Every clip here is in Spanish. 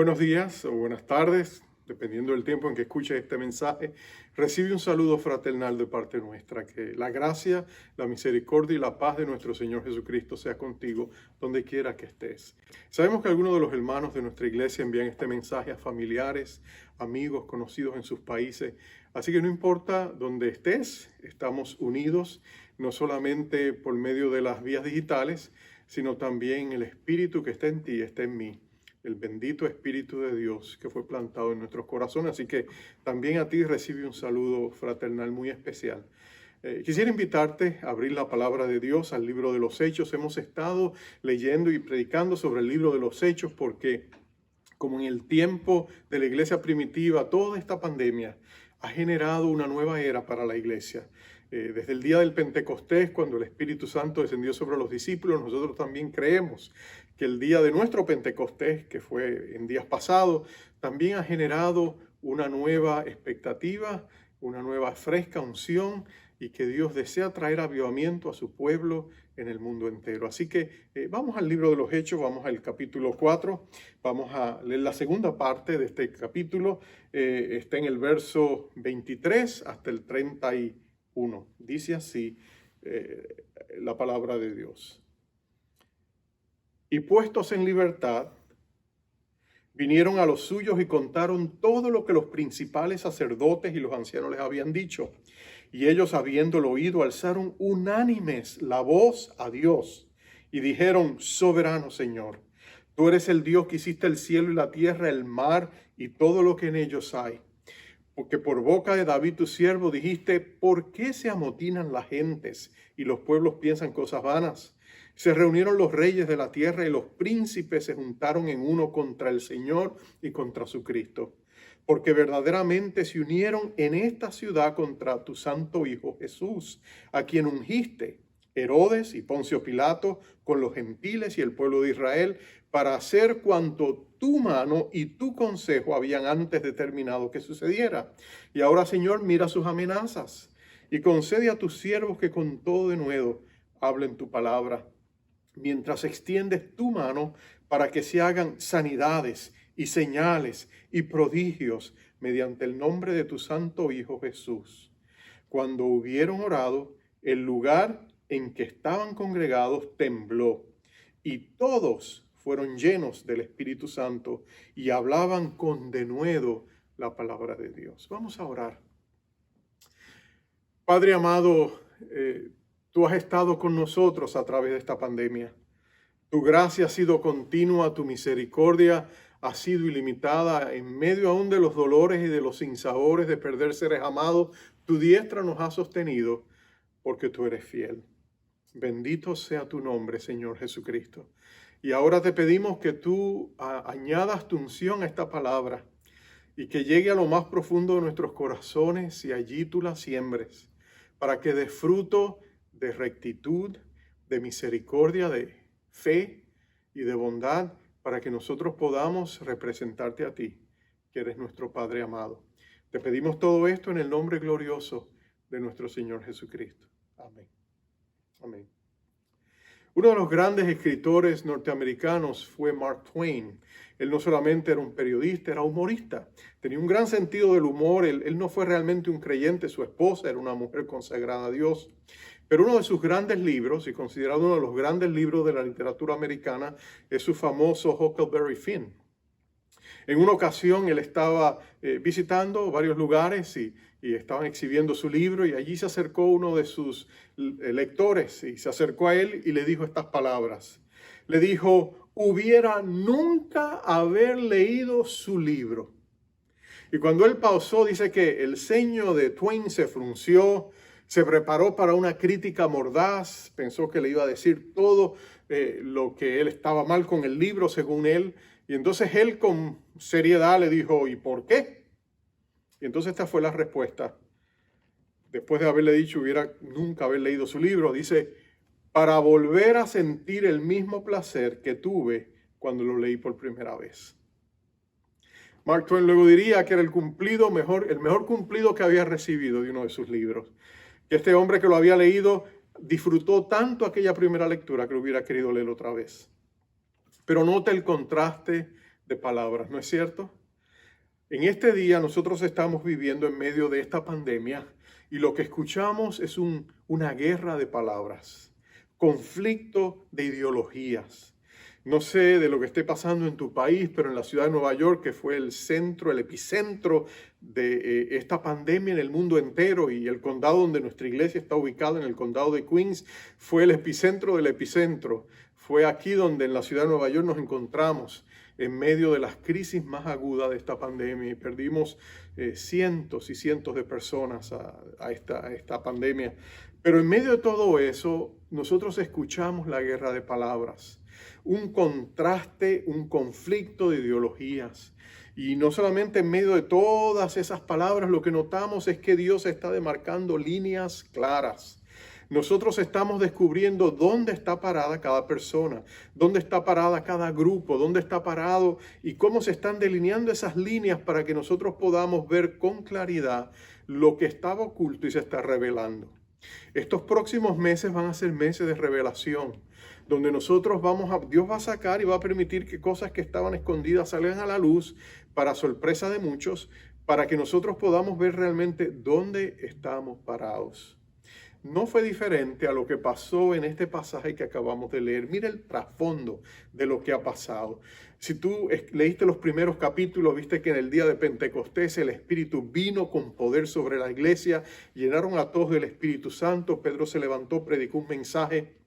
Buenos días o buenas tardes, dependiendo del tiempo en que escuche este mensaje. Recibe un saludo fraternal de parte nuestra. Que la gracia, la misericordia y la paz de nuestro Señor Jesucristo sea contigo donde quiera que estés. Sabemos que algunos de los hermanos de nuestra iglesia envían este mensaje a familiares, amigos, conocidos en sus países. Así que no importa dónde estés, estamos unidos, no solamente por medio de las vías digitales, sino también el Espíritu que está en ti, está en mí. El bendito Espíritu de Dios que fue plantado en nuestros corazones. Así que también a ti recibe un saludo fraternal muy especial. Quisiera invitarte a abrir la palabra de Dios al libro de los Hechos. Hemos estado leyendo y predicando sobre el libro de los Hechos porque, como en el tiempo de la iglesia primitiva, toda esta pandemia ha generado una nueva era para la iglesia. Desde el día del Pentecostés, cuando el Espíritu Santo descendió sobre los discípulos, nosotros también creemos que el día de nuestro Pentecostés, que fue en días pasados, también ha generado una nueva expectativa, una nueva fresca unción, y que Dios desea traer avivamiento a su pueblo en el mundo entero. Así que vamos al libro de los Hechos, vamos al capítulo 4, vamos a leer la segunda parte de este capítulo. Está en el verso 23 hasta el 31. Dice así la palabra de Dios. Y puestos en libertad, vinieron a los suyos y contaron todo lo que los principales sacerdotes y los ancianos les habían dicho. Y ellos, habiéndolo oído, alzaron unánimes la voz a Dios y dijeron: Soberano Señor, tú eres el Dios que hiciste el cielo y la tierra, el mar y todo lo que en ellos hay. Porque por boca de David tu siervo dijiste: ¿por qué se amotinan las gentes y los pueblos piensan cosas vanas? Se reunieron los reyes de la tierra y los príncipes se juntaron en uno contra el Señor y contra su Cristo. Porque verdaderamente se unieron en esta ciudad contra tu santo Hijo Jesús, a quien ungiste, Herodes y Poncio Pilato, con los gentiles y el pueblo de Israel, para hacer cuanto tu mano y tu consejo habían antes determinado que sucediera. Y ahora, Señor, mira sus amenazas y concede a tus siervos que con todo denuedo hablen tu palabra, mientras extiendes tu mano para que se hagan sanidades y señales y prodigios mediante el nombre de tu santo Hijo Jesús. Cuando hubieron orado, el lugar en que estaban congregados tembló, y todos fueron llenos del Espíritu Santo y hablaban con denuedo la palabra de Dios. Vamos a orar. Padre amado, tú has estado con nosotros a través de esta pandemia. Tu gracia ha sido continua, tu misericordia ha sido ilimitada. En medio aún de los dolores y de los sinsabores de perder seres amados, tu diestra nos ha sostenido porque tú eres fiel. Bendito sea tu nombre, Señor Jesucristo. Y ahora te pedimos que tú añadas tu unción a esta palabra y que llegue a lo más profundo de nuestros corazones y allí tú la siembres, para que dé fruto de rectitud, de misericordia, de fe y de bondad, para que nosotros podamos representarte a ti, que eres nuestro Padre amado. Te pedimos todo esto en el nombre glorioso de nuestro Señor Jesucristo. Amén. Amén. Uno de los grandes escritores norteamericanos fue Mark Twain. Él no solamente era un periodista, era humorista. Tenía un gran sentido del humor. Él no fue realmente un creyente. Su esposa era una mujer consagrada a Dios. Pero uno de sus grandes libros, y considerado uno de los grandes libros de la literatura americana, es su famoso Huckleberry Finn. En una ocasión él estaba visitando varios lugares y estaban exhibiendo su libro, y allí se acercó uno de sus lectores y se acercó a él y le dijo estas palabras. Le dijo: hubiera nunca haber leído su libro. Y cuando él pausó, dice que el ceño de Twain se frunció, se preparó para una crítica mordaz, pensó que le iba a decir todo lo que él estaba mal con el libro, según él. Y entonces él con seriedad le dijo: ¿y por qué? Y entonces esta fue la respuesta. Después de haberle dicho hubiera nunca haber leído su libro, dice: para volver a sentir el mismo placer que tuve cuando lo leí por primera vez. Mark Twain luego diría que era el mejor cumplido que había recibido de uno de sus libros. Que este hombre que lo había leído disfrutó tanto aquella primera lectura que lo hubiera querido leer otra vez. Pero nota el contraste de palabras, ¿no es cierto? En este día nosotros estamos viviendo en medio de esta pandemia y lo que escuchamos es una guerra de palabras, conflicto de ideologías. No sé de lo que esté pasando en tu país, pero en la ciudad de Nueva York, que fue el centro, el epicentro de esta pandemia en el mundo entero, y el condado donde nuestra iglesia está ubicada, en el condado de Queens, fue el epicentro del epicentro. Fue aquí donde en la ciudad de Nueva York nos encontramos en medio de las crisis más agudas de esta pandemia y perdimos cientos y cientos de personas a esta pandemia. Pero en medio de todo eso, nosotros escuchamos la guerra de palabras, un contraste, un conflicto de ideologías. Y no solamente en medio de todas esas palabras, lo que notamos es que Dios está demarcando líneas claras. Nosotros estamos descubriendo dónde está parada cada persona, dónde está parada cada grupo, dónde está parado y cómo se están delineando esas líneas para que nosotros podamos ver con claridad lo que estaba oculto y se está revelando. Estos próximos meses van a ser meses de revelación, donde Dios va a sacar y va a permitir que cosas que estaban escondidas salgan a la luz para sorpresa de muchos, para que nosotros podamos ver realmente dónde estamos parados. No fue diferente a lo que pasó en este pasaje que acabamos de leer. Mira el trasfondo de lo que ha pasado. Si tú leíste los primeros capítulos, viste que en el día de Pentecostés el Espíritu vino con poder sobre la iglesia, llenaron a todos del Espíritu Santo, Pedro se levantó, predicó un mensaje,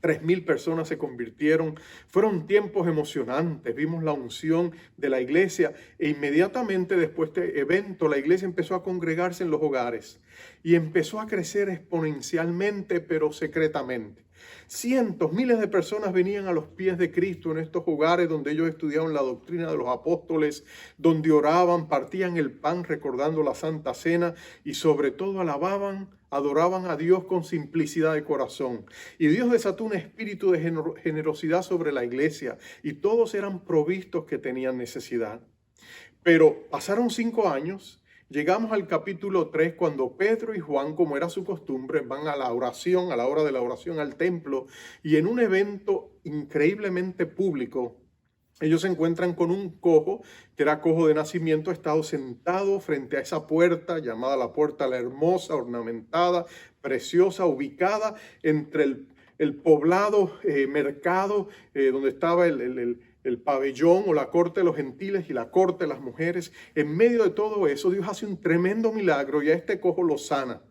3,000 personas se convirtieron. Fueron tiempos emocionantes. Vimos la unción de la iglesia e inmediatamente después de este evento la iglesia empezó a congregarse en los hogares y empezó a crecer exponencialmente pero secretamente. Cientos, miles de personas venían a los pies de Cristo en estos hogares donde ellos estudiaban la doctrina de los apóstoles, donde oraban, partían el pan recordando la Santa Cena y sobre todo adoraban a Dios con simplicidad de corazón. Y Dios desató un espíritu de generosidad sobre la iglesia y todos eran provistos que tenían necesidad. Pero pasaron 5 años. Llegamos al capítulo 3 cuando Pedro y Juan, como era su costumbre, van a la oración, a la hora de la oración al templo y en un evento increíblemente público, ellos se encuentran con un cojo, que era cojo de nacimiento, estado sentado frente a esa puerta llamada la Puerta la Hermosa, ornamentada, preciosa, ubicada entre el poblado mercado donde estaba el pabellón o la corte de los gentiles y la corte de las mujeres. En medio de todo eso, Dios hace un tremendo milagro y a este cojo lo sana.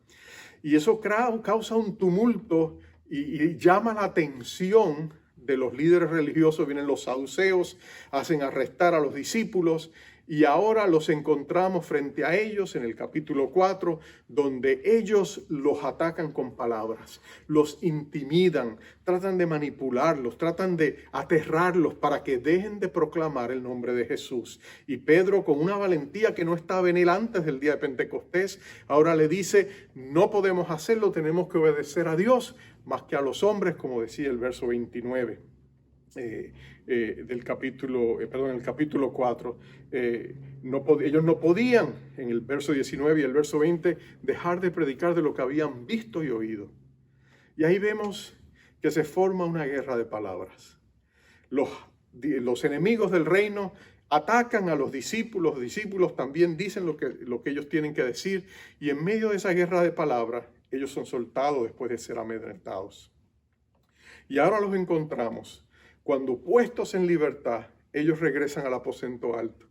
Y eso causa un tumulto y llama la atención de los líderes religiosos. Vienen los saduceos, hacen arrestar a los discípulos y ahora los encontramos frente a ellos en el capítulo 4, donde ellos los atacan con palabras, los intimidan, tratan de manipularlos, tratan de aterrarlos para que dejen de proclamar el nombre de Jesús. Y Pedro, con una valentía que no estaba en él antes del día de Pentecostés, ahora le dice: no podemos hacerlo, tenemos que obedecer a Dios más que a los hombres, como decía el verso 29. El capítulo 4. Ellos no podían, en el verso 19 y el verso 20, dejar de predicar de lo que habían visto y oído. Y ahí vemos que se forma una guerra de palabras. Los enemigos del reino atacan a los discípulos también dicen lo que ellos tienen que decir, y en medio de esa guerra de palabras, ellos son soltados después de ser amedrentados. Y ahora los encontramos cuando, puestos en libertad, ellos regresan al aposento alto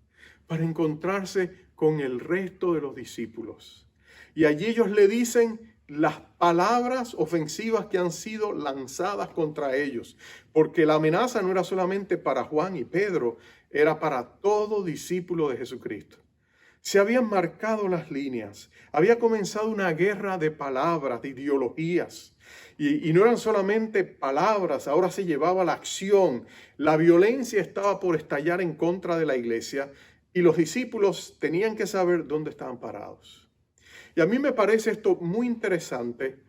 para encontrarse con el resto de los discípulos. Y allí ellos le dicen las palabras ofensivas que han sido lanzadas contra ellos, porque la amenaza no era solamente para Juan y Pedro, era para todo discípulo de Jesucristo. Se habían marcado las líneas, había comenzado una guerra de palabras, de ideologías. Y no eran solamente palabras, ahora se llevaba la acción. La violencia estaba por estallar en contra de la iglesia y los discípulos tenían que saber dónde estaban parados. Y a mí me parece esto muy interesante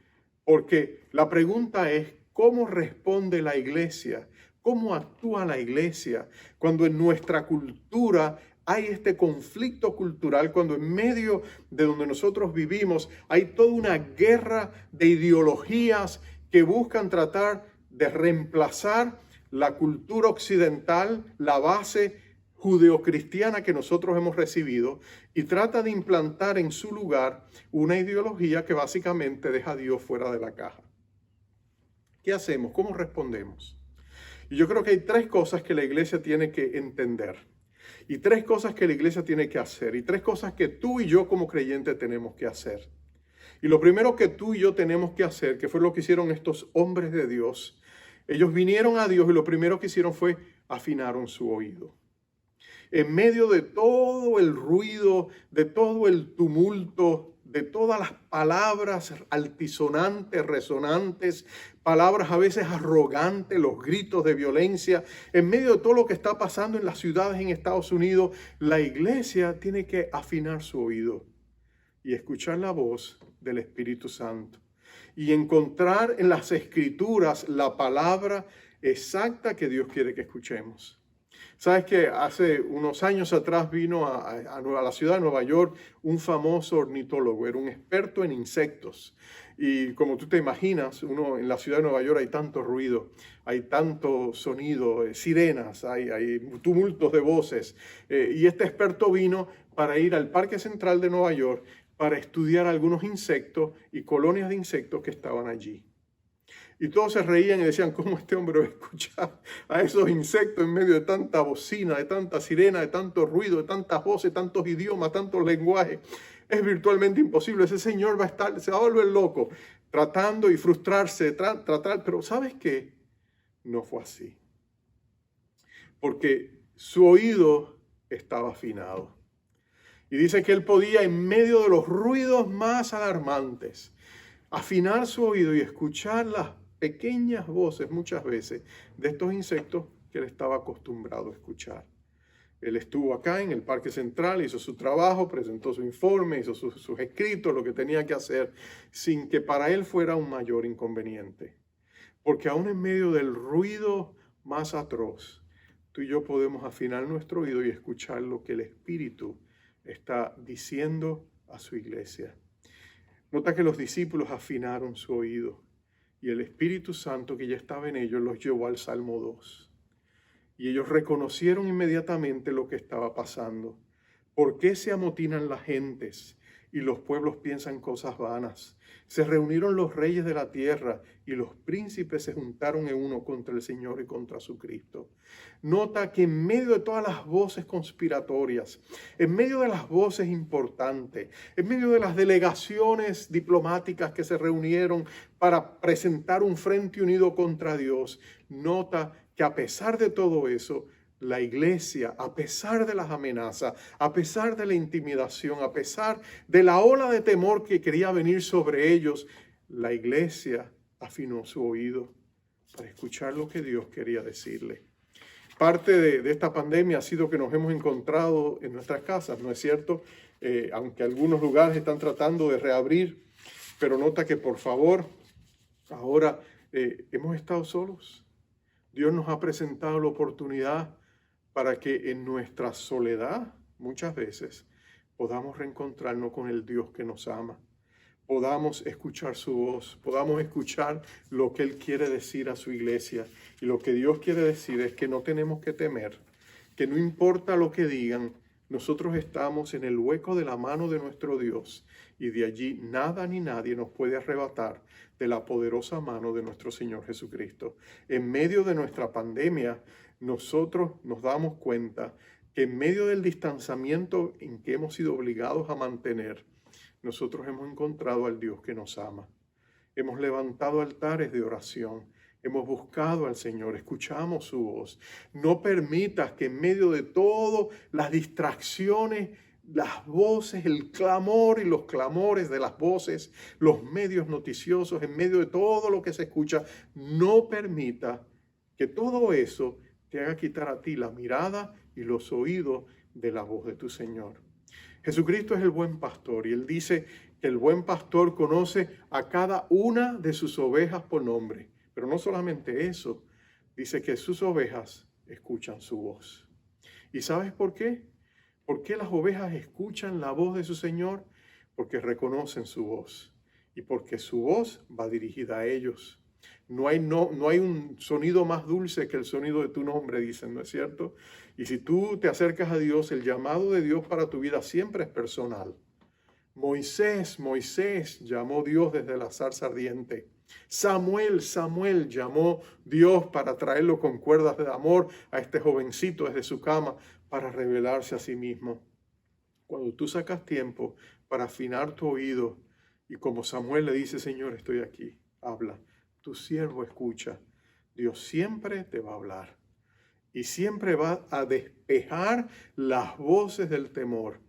porque la pregunta es: ¿cómo responde la iglesia? ¿Cómo actúa la iglesia cuando en nuestra cultura hay este conflicto cultural, cuando en medio de donde nosotros vivimos hay toda una guerra de ideologías que buscan tratar de reemplazar la cultura occidental, la base judeocristiana que nosotros hemos recibido y trata de implantar en su lugar una ideología que básicamente deja a Dios fuera de la caja. ¿Qué hacemos? ¿Cómo respondemos? Y yo creo que hay tres cosas que la iglesia tiene que entender, y tres cosas que la iglesia tiene que hacer, y tres cosas que tú y yo como creyentes tenemos que hacer. Y lo primero que tú y yo tenemos que hacer, que fue lo que hicieron estos hombres de Dios, ellos vinieron a Dios y lo primero que hicieron fue afinaron su oído. En medio de todo el ruido, de todo el tumulto, de todas las palabras altisonantes, resonantes, palabras a veces arrogantes, los gritos de violencia, en medio de todo lo que está pasando en las ciudades en Estados Unidos, la iglesia tiene que afinar su oído y escuchar la voz del Espíritu Santo y encontrar en las Escrituras la palabra exacta que Dios quiere que escuchemos. Sabes que hace unos años atrás vino a la ciudad de Nueva York un famoso ornitólogo, era un experto en insectos. Y como tú te imaginas, en la ciudad de Nueva York hay tanto ruido, hay tanto sonido, sirenas, hay tumultos de voces. Y este experto vino para ir al Parque Central de Nueva York para estudiar algunos insectos y colonias de insectos que estaban allí. Y todos se reían y decían, ¿cómo este hombre va a escuchar a esos insectos en medio de tanta bocina, de tanta sirena, de tanto ruido, de tantas voces, tantos idiomas, tantos lenguajes? Es virtualmente imposible. Ese señor se va a volver loco, tratando y frustrarse, pero ¿sabes qué? No fue así. Porque su oído estaba afinado. Y dice que él podía, en medio de los ruidos más alarmantes, afinar su oído y escuchar las pequeñas voces muchas veces de estos insectos que él estaba acostumbrado a escuchar. Él estuvo acá en el Parque Central, hizo su trabajo, presentó su informe, hizo sus escritos, lo que tenía que hacer, sin que para él fuera un mayor inconveniente. Porque aún en medio del ruido más atroz, tú y yo podemos afinar nuestro oído y escuchar lo que el Espíritu está diciendo a su iglesia. Nota que los discípulos afinaron su oído y el Espíritu Santo que ya estaba en ellos los llevó al Salmo 2. Y ellos reconocieron inmediatamente lo que estaba pasando. ¿Por qué se amotinan las gentes y los pueblos piensan cosas vanas? Se reunieron los reyes de la tierra y los príncipes se juntaron en uno contra el Señor y contra su Cristo. Nota que en medio de todas las voces conspiratorias, en medio de las voces importantes, en medio de las delegaciones diplomáticas que se reunieron para presentar un frente unido contra Dios, nota que a pesar de todo eso, la iglesia, a pesar de las amenazas, a pesar de la intimidación, a pesar de la ola de temor que quería venir sobre ellos, la iglesia afinó su oído para escuchar lo que Dios quería decirle. Parte de esta pandemia ha sido que nos hemos encontrado en nuestras casas, ¿no es cierto? Aunque algunos lugares están tratando de reabrir, pero nota que por favor, ahora hemos estado solos. Dios nos ha presentado la oportunidad para que en nuestra soledad, muchas veces, podamos reencontrarnos con el Dios que nos ama. Podamos escuchar su voz, podamos escuchar lo que Él quiere decir a su iglesia. Y lo que Dios quiere decir es que no tenemos que temer, que no importa lo que digan, nosotros estamos en el hueco de la mano de nuestro Dios y de allí nada ni nadie nos puede arrebatar de la poderosa mano de nuestro Señor Jesucristo. En medio de nuestra pandemia, nosotros nos damos cuenta que en medio del distanciamiento en que hemos sido obligados a mantener, nosotros hemos encontrado al Dios que nos ama. Hemos levantado altares de oración. Hemos buscado al Señor, escuchamos su voz. No permitas que en medio de todo las distracciones, las voces, el clamor y los clamores de las voces, los medios noticiosos, en medio de todo lo que se escucha, no permita que todo eso te haga quitar a ti la mirada y los oídos de la voz de tu Señor. Jesucristo es el buen pastor y Él dice que el buen pastor conoce a cada una de sus ovejas por nombre. Pero no solamente eso, dice que sus ovejas escuchan su voz. ¿Y sabes por qué? ¿Por qué las ovejas escuchan la voz de su Señor? Porque reconocen su voz y porque su voz va dirigida a ellos. No hay un sonido más dulce que el sonido de tu nombre, dicen, ¿no es cierto? Y si tú te acercas a Dios, el llamado de Dios para tu vida siempre es personal. Moisés llamó Dios desde la zarza ardiente. Samuel llamó Dios para traerlo con cuerdas de amor a este jovencito desde su cama para revelarse a sí mismo. Cuando tú sacas tiempo para afinar tu oído y como Samuel le dice, Señor, estoy aquí, habla. Tu siervo escucha. Dios siempre te va a hablar y siempre va a despejar las voces del temor.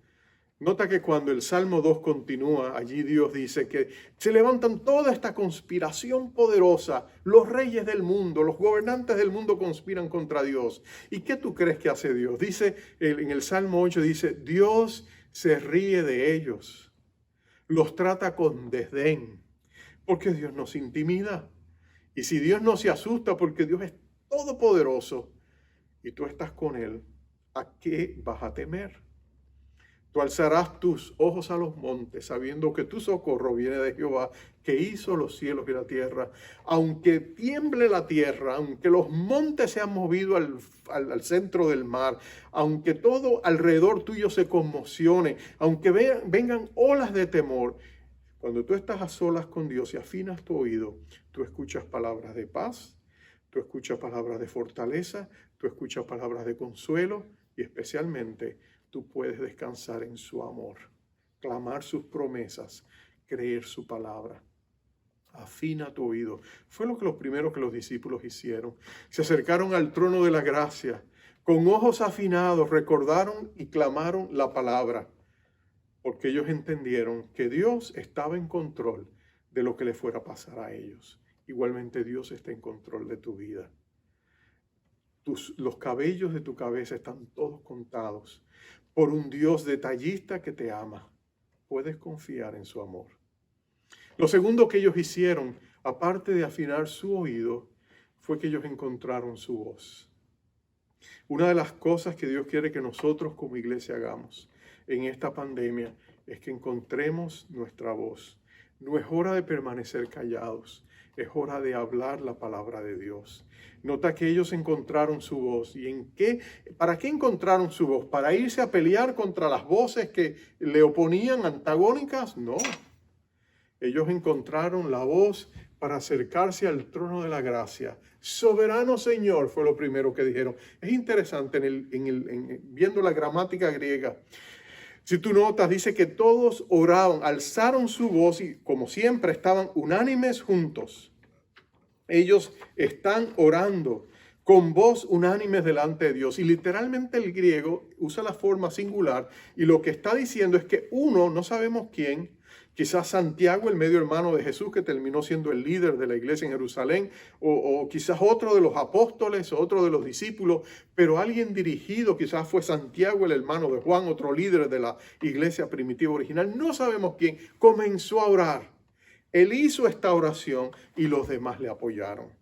Nota que cuando el Salmo 2 continúa, allí Dios dice que se levantan toda esta conspiración poderosa. Los reyes del mundo, los gobernantes del mundo conspiran contra Dios. ¿Y qué tú crees que hace Dios? Dice en el Salmo 8, dice, Dios se ríe de ellos, los trata con desdén, porque Dios nos intimida. Y si Dios no se asusta porque Dios es todopoderoso y tú estás con Él, ¿a qué vas a temer? Tú alzarás tus ojos a los montes, sabiendo que tu socorro viene de Jehová, que hizo los cielos y la tierra. Aunque tiemble la tierra, aunque los montes se han movido al centro del mar, aunque todo alrededor tuyo se conmocione, aunque vengan olas de temor, cuando tú estás a solas con Dios y afinas tu oído, tú escuchas palabras de paz, tú escuchas palabras de fortaleza, tú escuchas palabras de consuelo y especialmente tú puedes descansar en su amor, clamar sus promesas, creer su palabra. Afina tu oído. Fue lo que los primeros que los discípulos hicieron. Se acercaron al trono de la gracia, con ojos afinados, recordaron y clamaron la palabra, porque ellos entendieron que Dios estaba en control de lo que le fuera a pasar a ellos. Igualmente Dios está en control de tu vida. Los cabellos de tu cabeza están todos contados por un Dios detallista que te ama. Puedes confiar en su amor. Lo segundo que ellos hicieron, aparte de afinar su oído, fue que ellos encontraron su voz. Una de las cosas que Dios quiere que nosotros como iglesia hagamos en esta pandemia es que encontremos nuestra voz. No es hora de permanecer callados, es hora de hablar la palabra de Dios. Nota que ellos encontraron su voz. ¿Y para qué encontraron su voz? ¿Para irse a pelear contra las voces que le oponían antagónicas? No. Ellos encontraron la voz para acercarse al trono de la gracia. Soberano Señor fue lo primero que dijeron. Es interesante viendo la gramática griega. Si tú notas, dice que todos oraban, alzaron su voz y como siempre estaban unánimes juntos. Ellos están orando con voz unánimes delante de Dios. Y literalmente el griego usa la forma singular y lo que está diciendo es que uno, no sabemos quién, quizás Santiago, el medio hermano de Jesús, que terminó siendo el líder de la iglesia en Jerusalén, o quizás otro de los apóstoles, o otro de los discípulos, pero alguien dirigido, quizás fue Santiago, el hermano de Juan, otro líder de la iglesia primitiva original, no sabemos quién, comenzó a orar. Él hizo esta oración y los demás le apoyaron.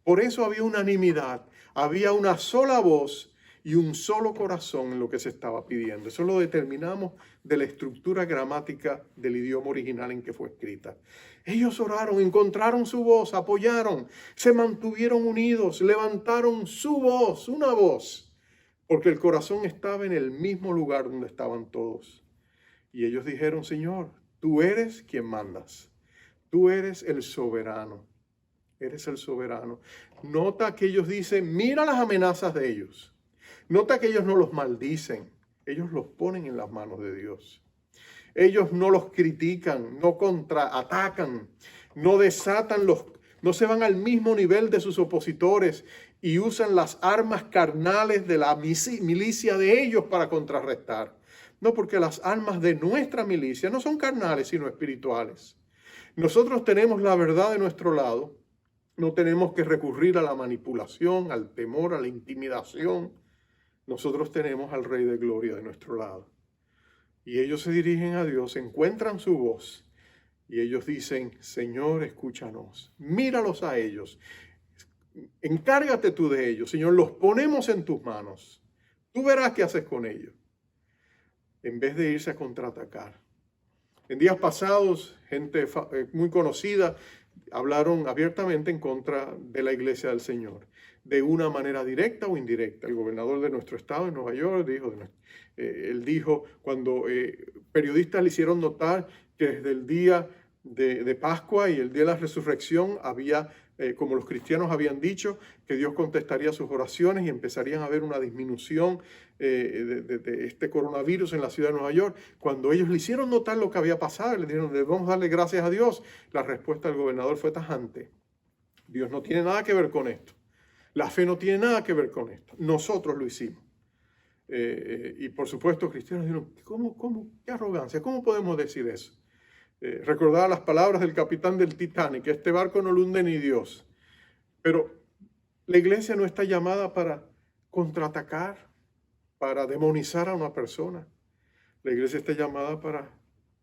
Por eso había unanimidad, había una sola voz y un solo corazón en lo que se estaba pidiendo. Eso lo determinamos de la estructura gramática del idioma original en que fue escrita. Ellos oraron, encontraron su voz, apoyaron, se mantuvieron unidos, levantaron su voz, una voz, porque el corazón estaba en el mismo lugar donde estaban todos. Y ellos dijeron, Señor, tú eres quien mandas, tú eres el soberano, eres el soberano. Nota que ellos dicen, mira las amenazas de ellos. Nota que ellos no los maldicen, ellos los ponen en las manos de Dios. Ellos no los critican, no contraatacan, no desatan no se van al mismo nivel de sus opositores y usan las armas carnales de la milicia de ellos para contrarrestar. No, porque las armas de nuestra milicia no son carnales, sino espirituales. Nosotros tenemos la verdad de nuestro lado, no tenemos que recurrir a la manipulación, al temor, a la intimidación. Nosotros tenemos al Rey de Gloria de nuestro lado. Y ellos se dirigen a Dios, encuentran su voz y ellos dicen, Señor, escúchanos, míralos a ellos, encárgate tú de ellos, Señor, los ponemos en tus manos. Tú verás qué haces con ellos. En vez de irse a contraatacar. En días pasados, gente muy conocida hablaron abiertamente en contra de la iglesia del Señor, de una manera directa o indirecta. El gobernador de nuestro estado, de Nueva York, él dijo, cuando periodistas le hicieron notar que desde el día de Pascua y el día de la resurrección había, como los cristianos habían dicho, que Dios contestaría sus oraciones y empezarían a haber una disminución de este coronavirus en la ciudad de Nueva York. Cuando ellos le hicieron notar lo que había pasado y le dijeron, debemos darle gracias a Dios, la respuesta del gobernador fue tajante. Dios no tiene nada que ver con esto. La fe no tiene nada que ver con esto. Nosotros lo hicimos. Y por supuesto, cristianos dijeron, ¿cómo? ¿Qué arrogancia? ¿Cómo podemos decir eso? Recordaba las palabras del capitán del Titanic, este barco no lo hunde ni Dios. Pero la iglesia no está llamada para contraatacar, para demonizar a una persona. La iglesia está llamada para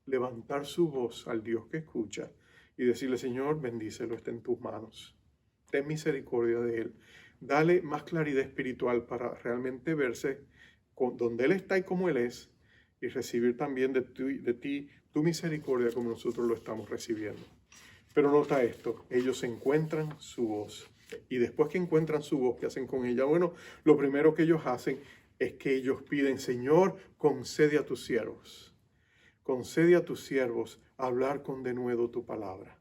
levantar su voz al Dios que escucha y decirle, Señor, bendícelo, está en tus manos. Ten misericordia de él. Dale más claridad espiritual para realmente verse con donde él está y como él es, y recibir también de ti tu misericordia como nosotros lo estamos recibiendo. Pero nota esto, ellos encuentran su voz. Y después que encuentran su voz, ¿qué hacen con ella? Bueno, lo primero que ellos hacen es que ellos piden, Señor, concede a tus siervos. Concede a tus siervos hablar con denuedo tu palabra.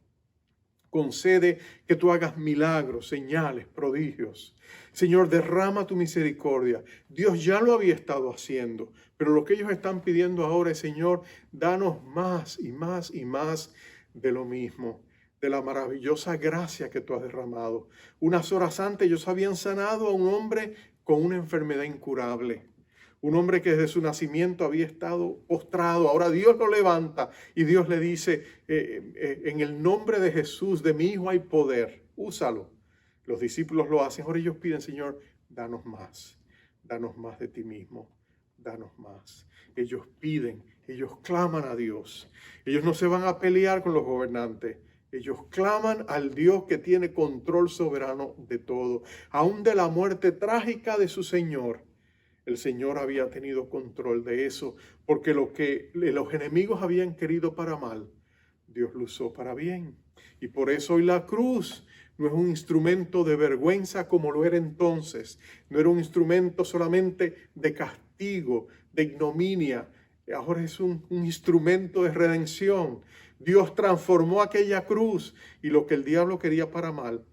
Concede que tú hagas milagros, señales, prodigios. Señor, derrama tu misericordia. Dios ya lo había estado haciendo, pero lo que ellos están pidiendo ahora es, Señor, danos más y más y más de lo mismo, de la maravillosa gracia que tú has derramado. Unas horas antes ellos habían sanado a un hombre con una enfermedad incurable. Un hombre que desde su nacimiento había estado postrado. Ahora Dios lo levanta y Dios le dice, en el nombre de Jesús, de mi Hijo hay poder, úsalo. Los discípulos lo hacen. Ahora ellos piden, Señor, danos más de ti mismo, danos más. Ellos piden, ellos claman a Dios. Ellos no se van a pelear con los gobernantes. Ellos claman al Dios que tiene control soberano de todo, aún de la muerte trágica de su Señor. El Señor había tenido control de eso, porque lo que los enemigos habían querido para mal, Dios lo usó para bien. Y por eso hoy la cruz no es un instrumento de vergüenza como lo era entonces. No era un instrumento solamente de castigo, de ignominia. Ahora es un instrumento de redención. Dios transformó aquella cruz y lo que el diablo quería para mal,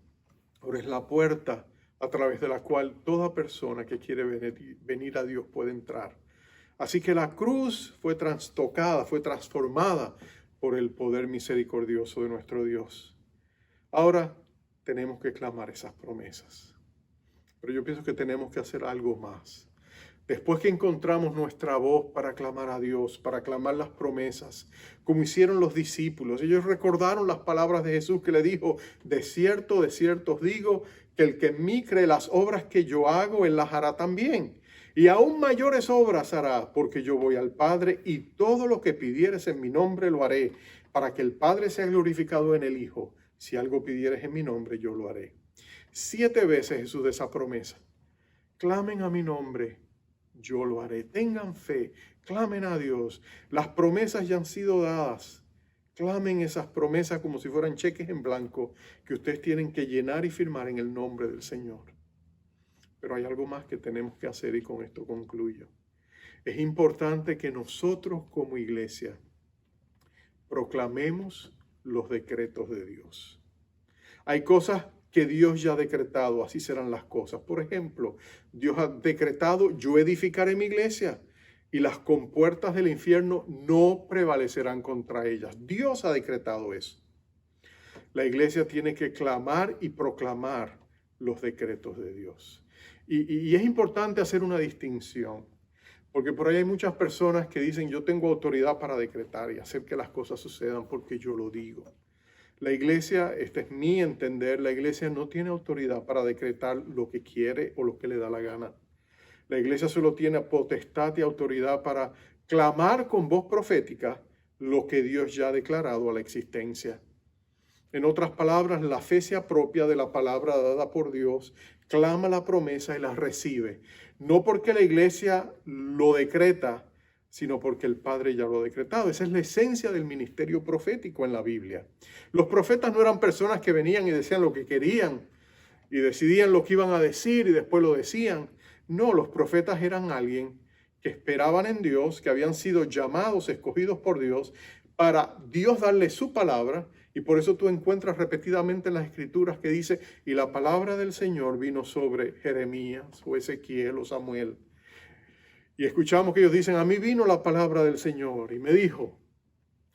ahora es la puerta a través de la cual toda persona que quiere venir a Dios puede entrar. Así que la cruz fue trastocada, fue transformada por el poder misericordioso de nuestro Dios. Ahora tenemos que clamar esas promesas. Pero yo pienso que tenemos que hacer algo más. Después que encontramos nuestra voz para clamar a Dios, para clamar las promesas, como hicieron los discípulos, ellos recordaron las palabras de Jesús que le dijo, de cierto os digo, que el que en mí cree las obras que yo hago, él las hará también. Y aún mayores obras hará, porque yo voy al Padre y todo lo que pidieres en mi nombre lo haré, para que el Padre sea glorificado en el Hijo. Si algo pidieres en mi nombre, yo lo haré. 7 veces Jesús de esa promesa. Clamen a mi nombre, yo lo haré. Tengan fe, clamen a Dios. Las promesas ya han sido dadas. Clamen esas promesas como si fueran cheques en blanco que ustedes tienen que llenar y firmar en el nombre del Señor. Pero hay algo más que tenemos que hacer y con esto concluyo. Es importante que nosotros como iglesia proclamemos los decretos de Dios. Hay cosas que Dios ya ha decretado, así serán las cosas. Por ejemplo, Dios ha decretado, yo edificaré mi iglesia y las compuertas del infierno no prevalecerán contra ellas. Dios ha decretado eso. La iglesia tiene que clamar y proclamar los decretos de Dios. Y es importante hacer una distinción, porque por ahí hay muchas personas que dicen, yo tengo autoridad para decretar y hacer que las cosas sucedan porque yo lo digo. La iglesia, este es mi entender, la iglesia no tiene autoridad para decretar lo que quiere o lo que le da la gana. La iglesia solo tiene potestad y autoridad para clamar con voz profética lo que Dios ya ha declarado a la existencia. En otras palabras, la fe se apropia de la palabra dada por Dios, clama la promesa y la recibe. No porque la iglesia lo decreta, sino porque el Padre ya lo ha decretado. Esa es la esencia del ministerio profético en la Biblia. Los profetas no eran personas que venían y decían lo que querían y decidían lo que iban a decir y después lo decían. No, los profetas eran alguien que esperaban en Dios, que habían sido llamados, escogidos por Dios, para Dios darle su palabra. Y por eso tú encuentras repetidamente en las Escrituras que dice, y la palabra del Señor vino sobre Jeremías o Ezequiel o Samuel. Y escuchamos que ellos dicen, a mí vino la palabra del Señor y me dijo.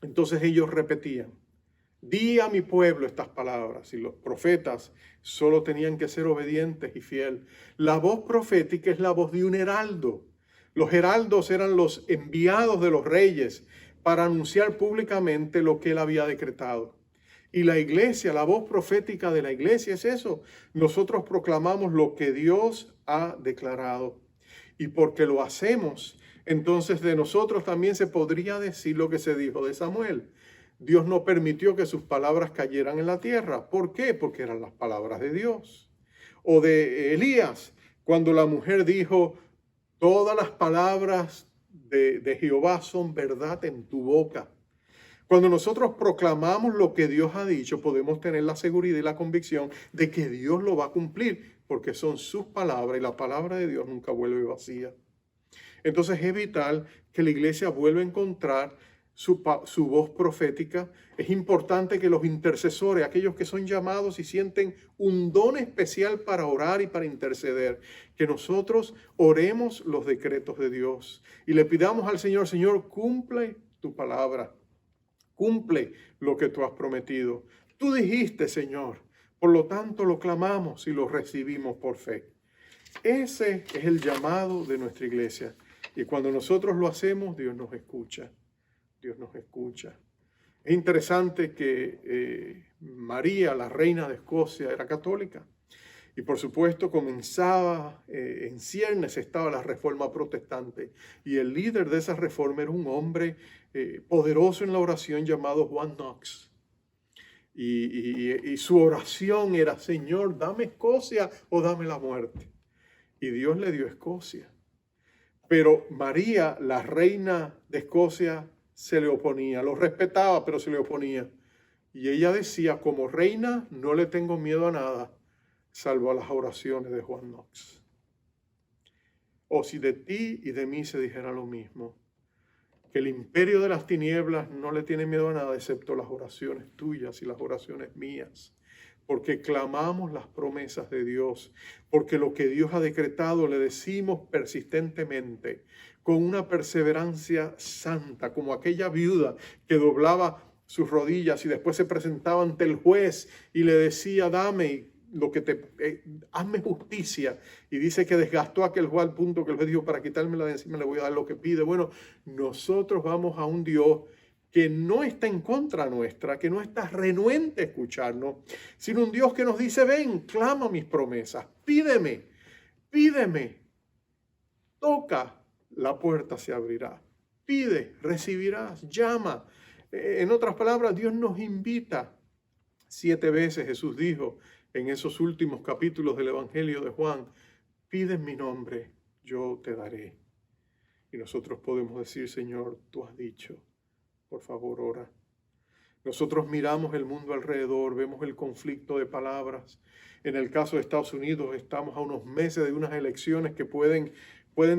Entonces ellos repetían, di a mi pueblo estas palabras. Y los profetas solo tenían que ser obedientes y fieles. La voz profética es la voz de un heraldo. Los heraldos eran los enviados de los reyes para anunciar públicamente lo que él había decretado. Y la iglesia, la voz profética de la iglesia es eso. Nosotros proclamamos lo que Dios ha declarado. Y porque lo hacemos, entonces de nosotros también se podría decir lo que se dijo de Samuel. Dios no permitió que sus palabras cayeran en la tierra. ¿Por qué? Porque eran las palabras de Dios. O de Elías, cuando la mujer dijo, todas las palabras de Jehová son verdad en tu boca. Cuando nosotros proclamamos lo que Dios ha dicho, podemos tener la seguridad y la convicción de que Dios lo va a cumplir, porque son sus palabras y la palabra de Dios nunca vuelve vacía. Entonces es vital que la iglesia vuelva a encontrar su voz profética. Es importante que los intercesores, aquellos que son llamados y sienten un don especial para orar y para interceder, que nosotros oremos los decretos de Dios y le pidamos al Señor, Señor, cumple tu palabra. Cumple lo que tú has prometido. Tú dijiste, Señor, por lo tanto lo clamamos y lo recibimos por fe. Ese es el llamado de nuestra iglesia. Y cuando nosotros lo hacemos, Dios nos escucha. Dios nos escucha. Es interesante que María, la reina de Escocia, era católica. Y por supuesto comenzaba, en ciernes estaba la reforma protestante. Y el líder de esa reforma era un hombre poderoso en la oración llamado Juan Knox. Y su oración era, Señor, dame Escocia o dame la muerte. Y Dios le dio Escocia. Pero María, la reina de Escocia, se le oponía. Lo respetaba, pero se le oponía. Y ella decía, como reina no le tengo miedo a nada, salvo a las oraciones de Juan Knox. O si de ti y de mí se dijera lo mismo, que el imperio de las tinieblas no le tiene miedo a nada excepto las oraciones tuyas y las oraciones mías, porque clamamos las promesas de Dios, porque lo que Dios ha decretado le decimos persistentemente, con una perseverancia santa, como aquella viuda que doblaba sus rodillas y después se presentaba ante el juez y le decía, dame lo que hazme justicia. Y dice que desgastó a aquel juez al punto que el juez dijo, para quitármela de encima le voy a dar lo que pide. Bueno, nosotros vamos a un Dios que no está en contra nuestra, que no está renuente a escucharnos, sino un Dios que nos dice, ven, clama mis promesas, pídeme, toca, la puerta se abrirá, pide, recibirás, llama. En otras palabras, Dios nos invita. 7 veces Jesús dijo en esos últimos capítulos del Evangelio de Juan, pide en mi nombre, yo te daré. Y nosotros podemos decir, Señor, tú has dicho, por favor, ora. Nosotros miramos el mundo alrededor, vemos el conflicto de palabras. En el caso de Estados Unidos, estamos a unos meses de unas elecciones que pueden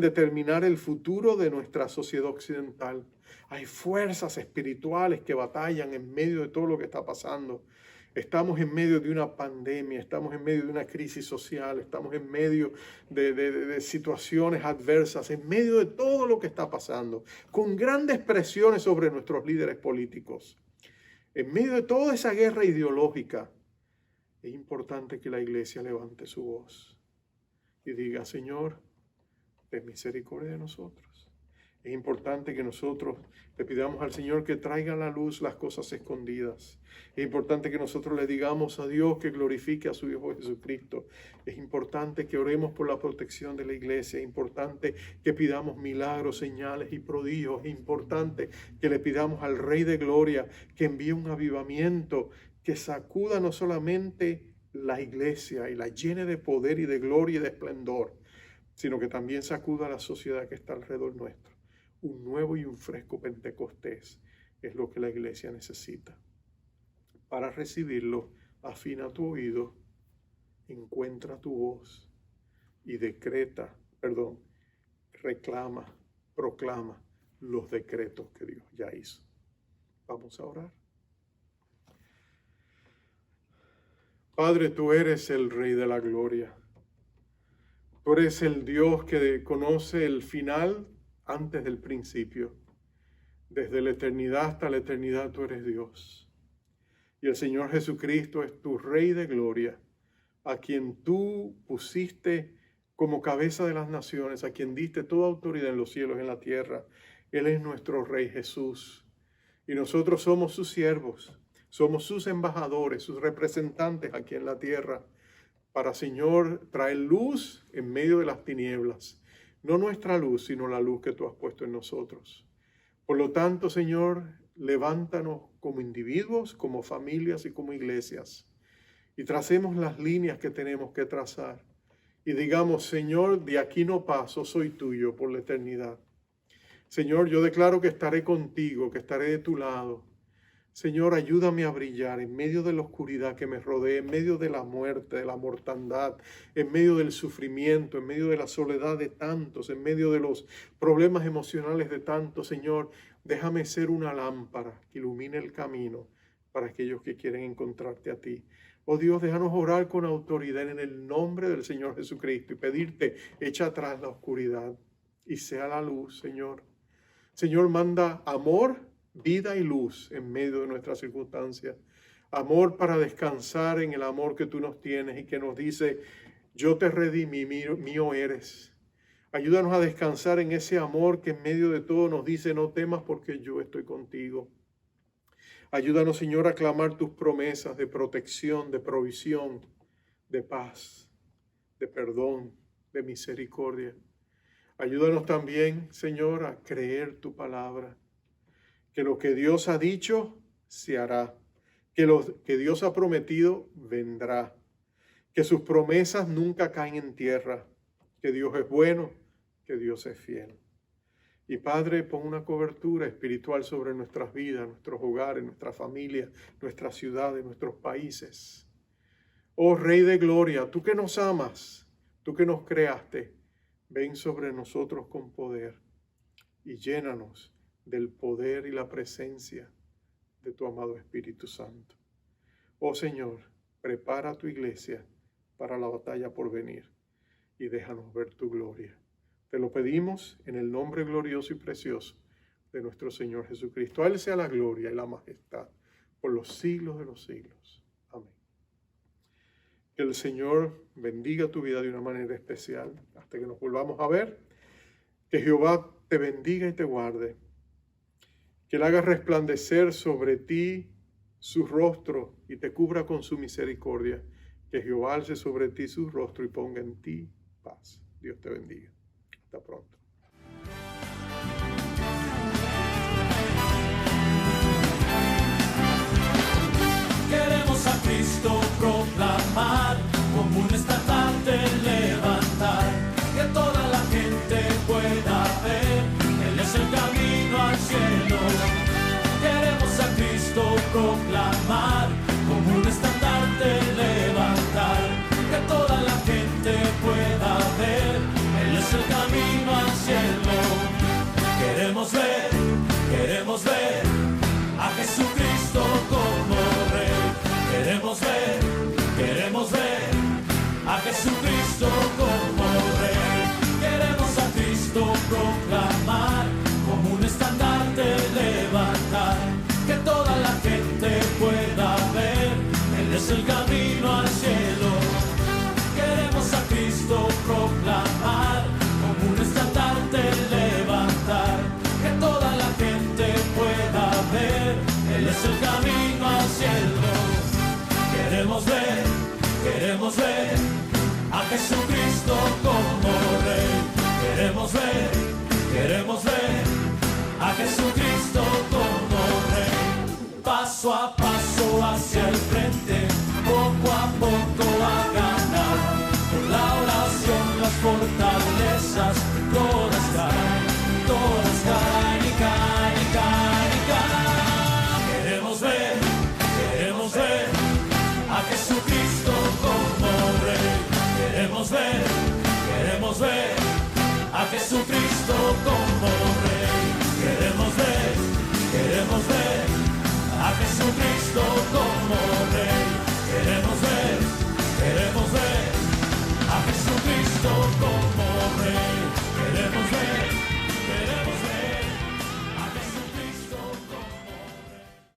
determinar el futuro de nuestra sociedad occidental. Hay fuerzas espirituales que batallan en medio de todo lo que está pasando. Estamos en medio de una pandemia, estamos en medio de una crisis social, estamos en medio de situaciones adversas, en medio de todo lo que está pasando, con grandes presiones sobre nuestros líderes políticos. En medio de toda esa guerra ideológica, es importante que la iglesia levante su voz y diga, Señor, ten misericordia de nosotros. Es importante que nosotros le pidamos al Señor que traiga a la luz las cosas escondidas. Es importante que nosotros le digamos a Dios que glorifique a su Hijo Jesucristo. Es importante que oremos por la protección de la iglesia. Es importante que pidamos milagros, señales y prodigios. Es importante que le pidamos al Rey de Gloria que envíe un avivamiento que sacuda no solamente la iglesia y la llene de poder y de gloria y de esplendor, sino que también sacuda a la sociedad que está alrededor nuestro. un nuevo y un fresco Pentecostés es lo que la iglesia necesita. Para recibirlo, afina tu oído, encuentra tu voz y reclama, proclama los decretos que Dios ya hizo. Vamos a orar. Padre, tú eres el Rey de la Gloria. Tú eres el Dios que conoce el final antes del principio. Desde la eternidad hasta la eternidad tú eres Dios. Y el Señor Jesucristo es tu Rey de Gloria, a quien tú pusiste como cabeza de las naciones, a quien diste toda autoridad en los cielos y en la tierra. Él es nuestro Rey Jesús. Y nosotros somos sus siervos, somos sus embajadores, sus representantes aquí en la tierra, para, Señor, traer luz en medio de las tinieblas. No nuestra luz, sino la luz que tú has puesto en nosotros. Por lo tanto, Señor, levántanos como individuos, como familias y como iglesias. Y tracemos las líneas que tenemos que trazar. Y digamos, Señor, de aquí no paso, soy tuyo por la eternidad. Señor, yo declaro que estaré contigo, que estaré de tu lado. Señor, ayúdame a brillar en medio de la oscuridad que me rodea, en medio de la muerte, de la mortandad, en medio del sufrimiento, en medio de la soledad de tantos, en medio de los problemas emocionales de tantos. Señor, déjame ser una lámpara que ilumine el camino para aquellos que quieren encontrarte a ti. Oh Dios, déjanos orar con autoridad en el nombre del Señor Jesucristo y pedirte, echa atrás la oscuridad y sea la luz, Señor. Señor, manda amor, vida y luz en medio de nuestras circunstancias. Amor para descansar en el amor que tú nos tienes y que nos dice, yo te redimí, mío eres. Ayúdanos a descansar en ese amor que en medio de todo nos dice, no temas porque yo estoy contigo. Ayúdanos, Señor, a clamar tus promesas de protección, de provisión, de paz, de perdón, de misericordia. Ayúdanos también, Señor, a creer tu palabra. Que lo que Dios ha dicho se hará, que lo que Dios ha prometido vendrá, que sus promesas nunca caen en tierra, que Dios es bueno, que Dios es fiel. Y Padre, pon una cobertura espiritual sobre nuestras vidas, nuestros hogares, nuestras familias, nuestras ciudades, nuestros países. Oh Rey de Gloria, tú que nos amas, tú que nos creaste, ven sobre nosotros con poder y llénanos del poder y la presencia de tu amado Espíritu Santo. Oh Señor, prepara tu iglesia para la batalla por venir y déjanos ver tu gloria. Te lo pedimos en el nombre glorioso y precioso de nuestro Señor Jesucristo. A Él sea la gloria y la majestad por los siglos de los siglos. Amén. Que el Señor bendiga tu vida de una manera especial hasta que nos volvamos a ver. Que Jehová te bendiga y te guarde. Que Él haga resplandecer sobre ti su rostro y te cubra con su misericordia. Que Jehová alce sobre ti su rostro y ponga en ti paz. Dios te bendiga. Hasta pronto. Queremos a Cristo proclamar, como un estandarte levantar, que toda la gente pueda ver, Él es el camino al cielo. Queremos a Cristo proclamar, como un estandarte levantar, que toda la gente pueda ver, Él es el camino al cielo. Queremos ver a Jesucristo como Rey. Queremos ver a Jesucristo como Rey. Queremos a Cristo proclamar, como un estandarte levantar, que toda la gente pueda ver, Él es el camino al cielo. Queremos a Cristo proclamar, como un estandarte levantar, que toda la gente pueda ver, Él es el camino al cielo. Queremos ver a Jesucristo como Rey. Queremos ver a Jesucristo como Rey. Paso a paso hacia el frente, poco a poco a ganar. Con la oración las fortalezas todas caen, todas caen. queremos ver